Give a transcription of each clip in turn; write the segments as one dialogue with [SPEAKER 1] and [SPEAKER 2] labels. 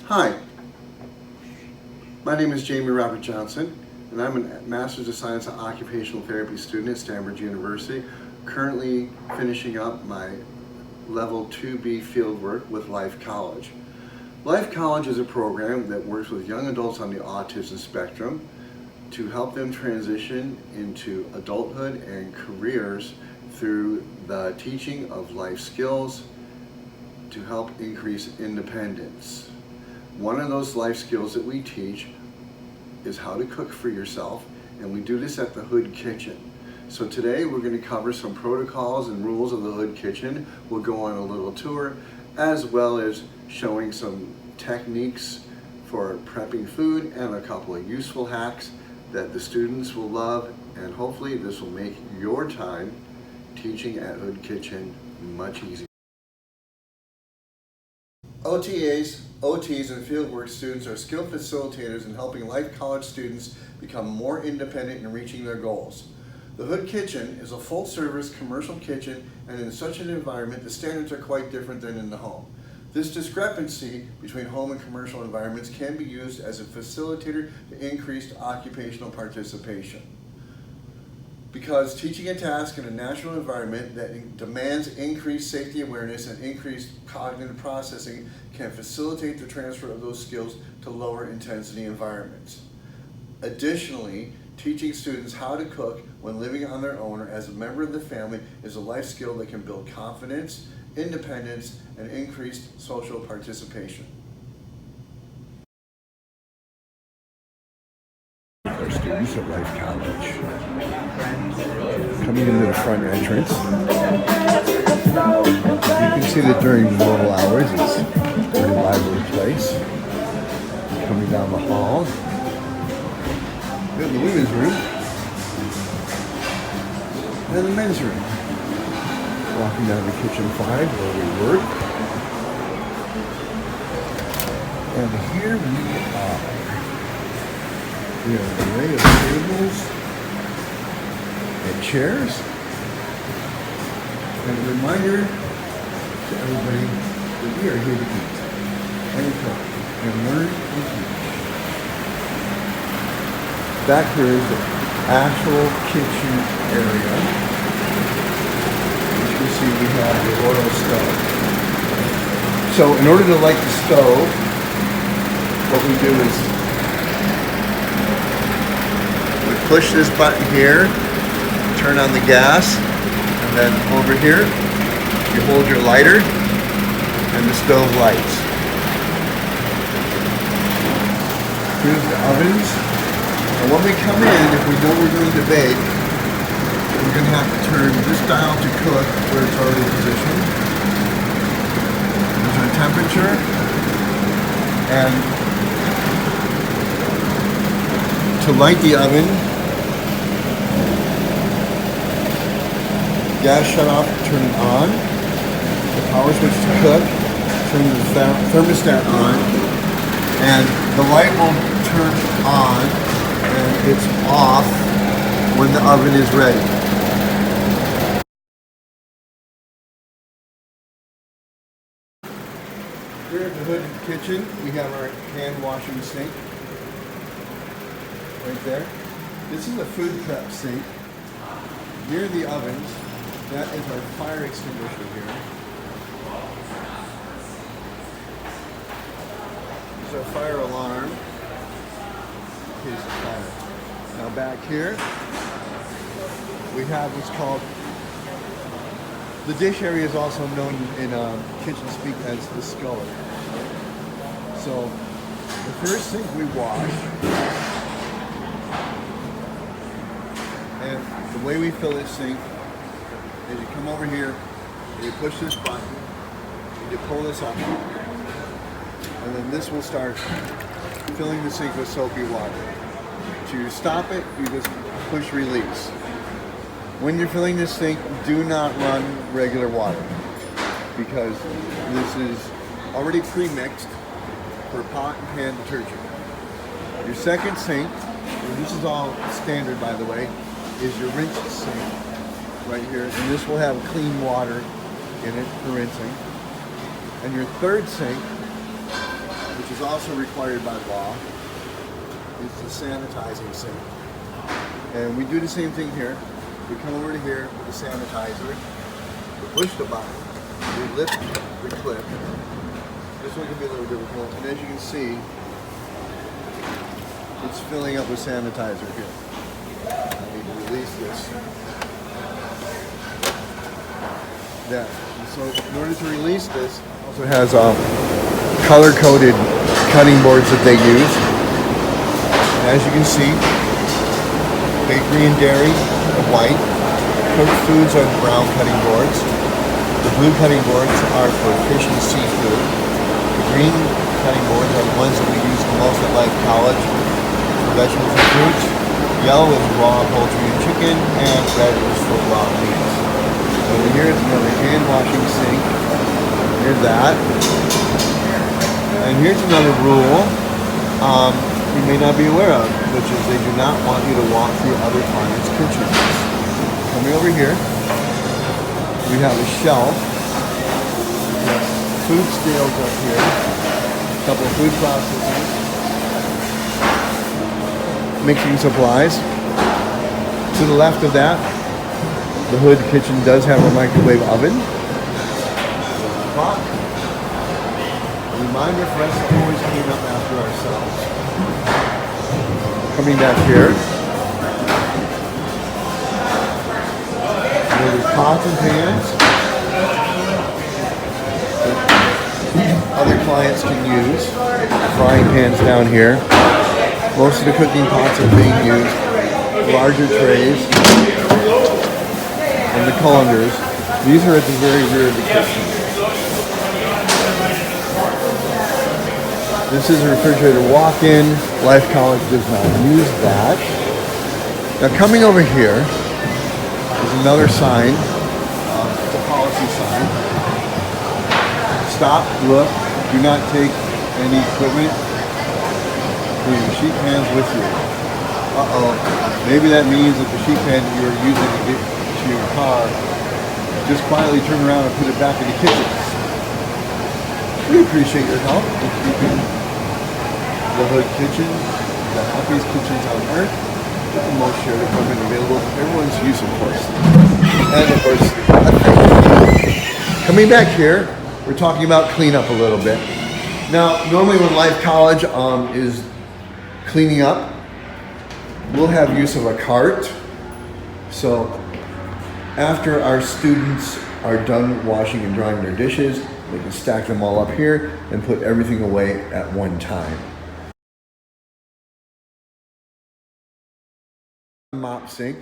[SPEAKER 1] Hi, my name is Jaime-Robert Johnson, and I'm a Master's of Science in Occupational Therapy student at Stanbridge University, currently finishing up my Level 2B Fieldwork with Life College. Life College is a program that works with young adults on the autism spectrum to help them transition into adulthood and careers through the teaching of life skills to help increase independence. One of those life skills that we teach is how to cook for yourself, and we do this at the Hood Kitchen. So today we're going to cover some protocols and rules of the Hood Kitchen. We'll go on a little tour, as well as showing some techniques for prepping food and a couple of useful hacks that the students will love, and hopefully this will make your time teaching at Hood Kitchen much easier. OTAs, OTs, and Fieldwork students are skilled facilitators in helping Life College students become more independent in reaching their goals. The Hood Kitchen is a full-service commercial kitchen, and in such an environment, the standards are quite different than in the home. This discrepancy between home and commercial environments can be used as a facilitator to increased occupational participation. Because teaching a task in a natural environment that demands increased safety awareness and increased cognitive processing can facilitate the transfer of those skills to lower intensity environments. Additionally, teaching students how to cook when living on their own or as a member of the family is a life skill that can build confidence, independence, and increased social participation.
[SPEAKER 2] Our students at Life College. Coming into the front entrance, you can see that during normal hours it's a very lively place. Coming down the hall, we have the women's room and the men's room. Walking down to kitchen 5 where we work, and here we are. We have an array of tables and chairs, and a reminder to everybody that we are here to eat and cook and learn and teach. Back here is the actual kitchen area. As you can see, we have the oil stove. So in order to light the stove, what we do is push this button here, turn on the gas, and then over here you hold your lighter and the stove lights. Here's the ovens, and when we come in, if we know we're going to bake, we're going to have to turn this dial to cook where it's already positioned. There's our temperature, and to light the oven, gas shut off, turn it on. The power switch to cook, turn the thermostat on, and the light will turn on and it's off when the oven is ready. Here at the Hood Kitchen, we have our hand washing sink right there. This is a food prep sink. Near the ovens, that is our fire extinguisher here. This is our fire alarm in case of fire. Now back here, we have what's called, the dish area is also known in kitchen speak as the sculler. So the first sink we wash, and the way we fill this sink is you come over here, and you push this button, and you pull this up, and then this will start filling the sink with soapy water. To stop it, you just push release. When you're filling this sink, do not run regular water, because this is already pre-mixed for pot and pan detergent. Your second sink, and this is all standard by the way, is your rinse sink right here, and this will have clean water in it for rinsing. And your third sink, which is also required by law, is the sanitizing sink. And we do the same thing here. We come over to here with the sanitizer, we push the button, we lift the clip. This one can be a little difficult, and as you can see, it's filling up with sanitizer here. I need to release this. There. And so in order to release this, it also has color-coded cutting boards that they use. As you can see, bakery and dairy are white, cooked foods are the brown cutting boards, the blue cutting boards are for fish and seafood, the green cutting boards are the ones that we use the most at Life College for vegetables and fruits, yellow is raw poultry and chicken, and red is for raw meats. Over here is another hand washing sink, here's that, and here's another rule you may not be aware of, which is they do not want you to walk through other clients' kitchens. Coming over here, we have a shelf. We have food scales up here, a couple of food processors, mixing supplies. To the left of that, the hood kitchen does have a microwave oven. Clock. A reminder for us to always clean up after ourselves. Coming back here, there's pots and pans that other clients can use. Frying pans down here. Most of the cooking pots are being used. Larger trays and the colanders. These are at the very rear of the kitchen. This is a refrigerator walk-in. Life College does not use that. Now coming over here is another sign. It's a policy sign. Stop, look, do not take any equipment or your sheet pans with you. Uh-oh, maybe that means that the sheet pan that you're using to get to your car, just quietly turn around and put it back in the kitchen. We appreciate your help in keeping the Hood Kitchen, the happiest kitchens on earth, with the most shared equipment available for everyone's use, of course. And of course, coming back here, we're talking about cleanup a little bit. Now, normally when Life College is cleaning up, we'll have use of a cart. So after our students are done washing and drying their dishes, they can stack them all up here and put everything away at one time. Mop sink.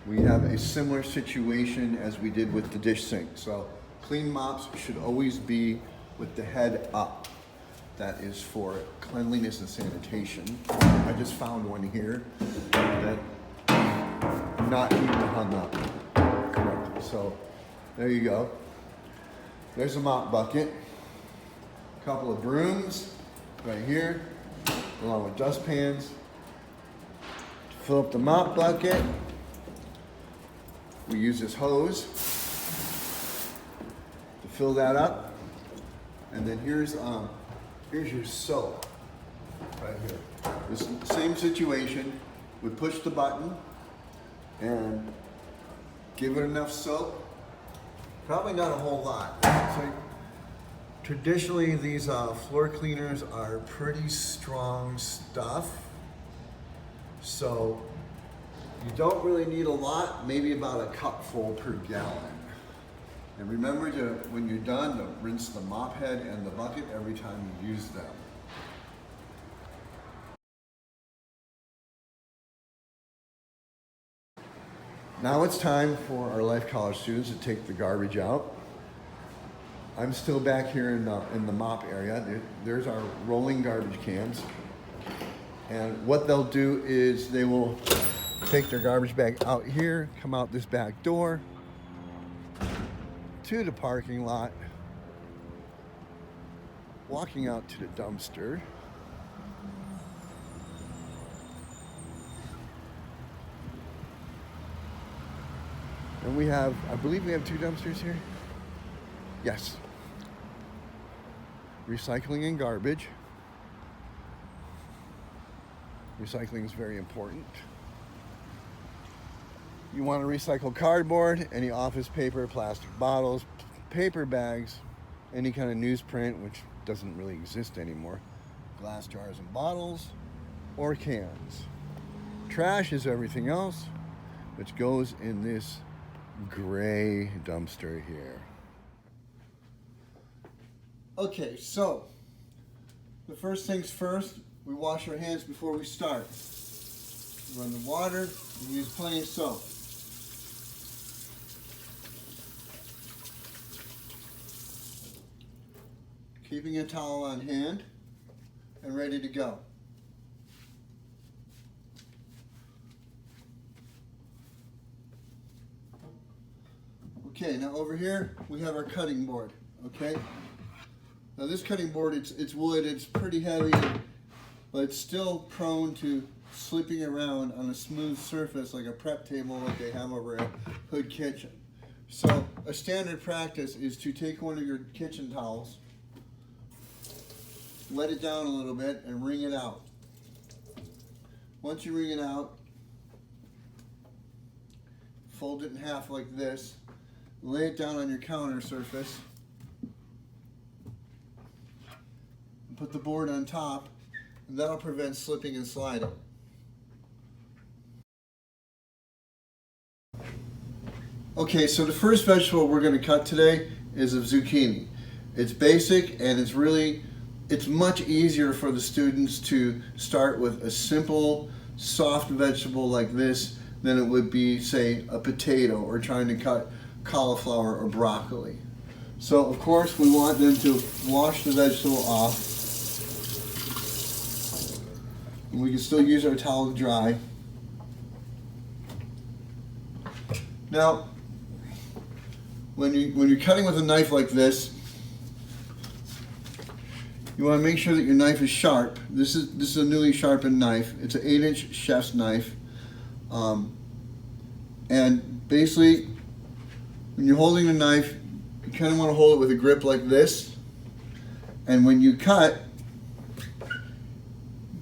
[SPEAKER 2] We have a similar situation as we did with the dish sink. So clean mops should always be with the head up. That is for cleanliness and sanitation. I just found one here that not even hung up correctly. So there you go. There's a mop bucket. A couple of brooms right here, along with dustpans. Fill up the mop bucket. We use this hose to fill that up. And then here's your soap right here. This same situation. We push the button and give it enough soap. Probably not a whole lot. So traditionally, these floor cleaners are pretty strong stuff. So you don't really need a lot, maybe about a cupful per gallon. And remember to, when you're done, to rinse the mop head and the bucket every time you use them. Now it's time for our Life College students to take the garbage out. I'm still back here in the mop area. There's our rolling garbage cans. And what they'll do is they will take their garbage bag out here, come out this back door to the parking lot, walking out to the dumpster. And we have, I believe we have 2 dumpsters here. Yes. recycling and garbage. Recycling is very important. You want to recycle cardboard, any office paper, plastic bottles, paper bags, any kind of newsprint, which doesn't really exist anymore, glass jars and bottles, or cans. Trash is everything else, which goes in this gray dumpster here.
[SPEAKER 1] Okay, so the first things first, we wash our hands before we start. Run the water and use plenty of soap. Keeping a towel on hand and ready to go. Okay, now over here we have our cutting board, okay? Now this cutting board, it's wood, it's pretty heavy, but it's still prone to slipping around on a smooth surface like a prep table like they have over at Hood Kitchen. So a standard practice is to take one of your kitchen towels, let it down a little bit, and wring it out. Once you wring it out, fold it in half like this, lay it down on your counter surface, and put the board on top, and that'll prevent slipping and sliding. Okay, so the first vegetable we're going to cut today is a zucchini. It's basic and it's much easier for the students to start with a simple, soft vegetable like this than it would be, say, a potato or trying to cut cauliflower or broccoli. So, of course, we want them to wash the vegetable off. And we can still use our towel to dry. Now, when you're cutting with a knife like this, you want to make sure that your knife is sharp. This is a newly sharpened knife. It's an 8-inch chef's knife. And basically, when you're holding the knife, you kind of want to hold it with a grip like this. And when you cut,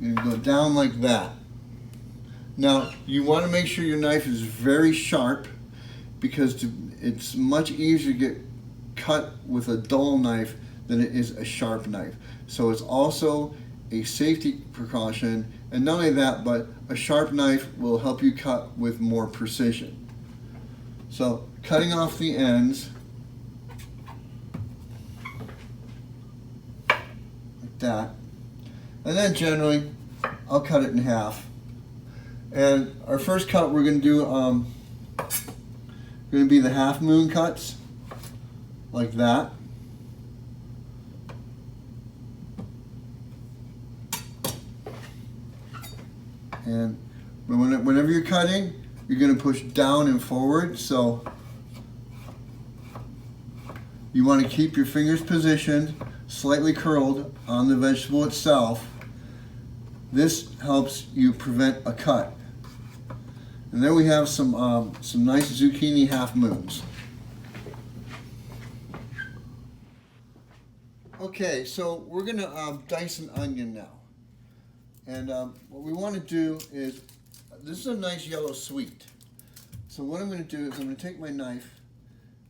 [SPEAKER 1] you go down like that. Now, you want to make sure your knife is very sharp because it's much easier to get cut with a dull knife than it is a sharp knife. So it's also a safety precaution, and not only that, but a sharp knife will help you cut with more precision. So cutting off the ends like that, and then generally I'll cut it in half. And our first cut we're going to do going to be the half moon cuts like that. And whenever you're cutting, you're going to push down and forward. So you want to keep your fingers positioned, slightly curled on the vegetable itself. This helps you prevent a cut. And then we have some nice zucchini half moons. Okay, so we're going to dice an onion now. And what we want to do is, this is a nice yellow sweet. So what I'm going to do is I'm going to take my knife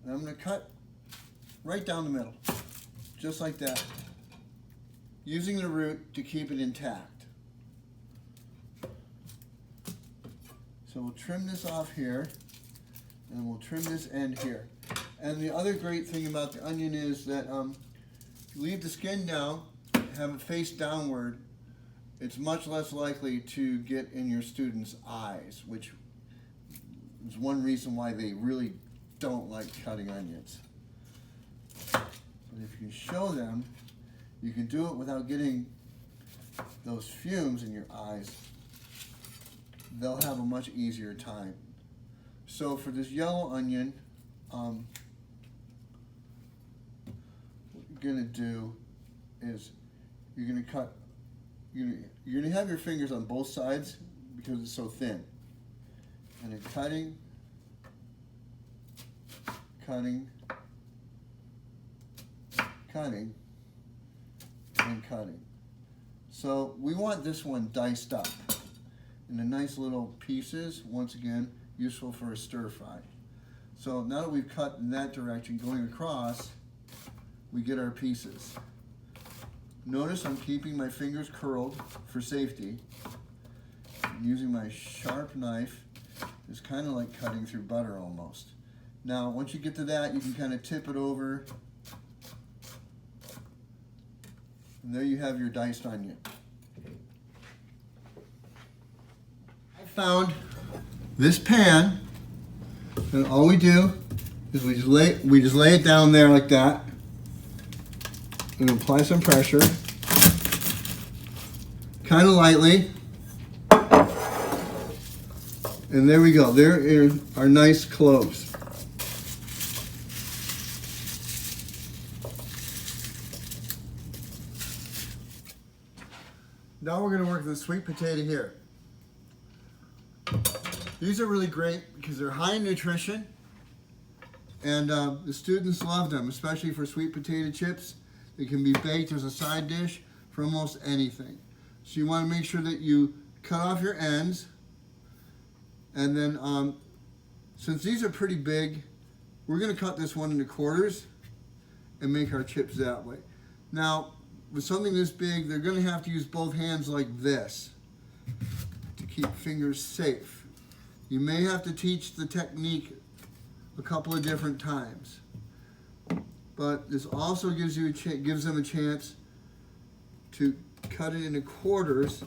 [SPEAKER 1] and I'm going to cut right down the middle, just like that, using the root to keep it intact. So we'll trim this off here, and we'll trim this end here. And the other great thing about the onion is that you leave the skin down, have it face downward, it's much less likely to get in your students' eyes, which is one reason why they really don't like cutting onions. But if you show them, you can do it without getting those fumes in your eyes. They'll have a much easier time. So for this yellow onion, what you're going to do is you're going to cut. You're going to have your fingers on both sides because it's so thin. And then cutting, cutting, cutting, and cutting. So we want this one diced up into nice little pieces, once again, useful for a stir fry. So now that we've cut in that direction going across, we get our pieces. Notice I'm keeping my fingers curled for safety. I'm using my sharp knife. It's kind of like cutting through butter almost. Now, once you get to that, you can kind of tip it over. And there you have your diced onion. I found this pan, and all we do is we just lay it down there like that, and apply some pressure, kind of lightly. And there we go. There are our nice cloves. Now we're going to work the sweet potato here. These are really great because they're high in nutrition, and the students love them, especially for sweet potato chips. They can be baked as a side dish for almost anything. So you want to make sure that you cut off your ends, and then since these are pretty big, we're going to cut this one into quarters and make our chips that way. Now, with something this big, they're going to have to use both hands like this to keep fingers safe. You may have to teach the technique a couple of different times, but this also gives them a chance to cut it into quarters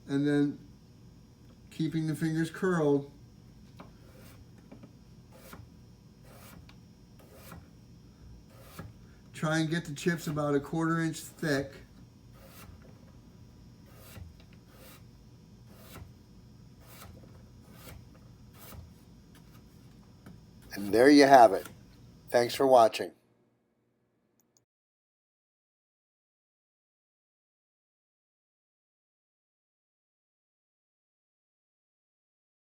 [SPEAKER 1] and then keeping the fingers curled. Try and get the chips about a 1/4 inch thick. And there you have it. Thanks for watching.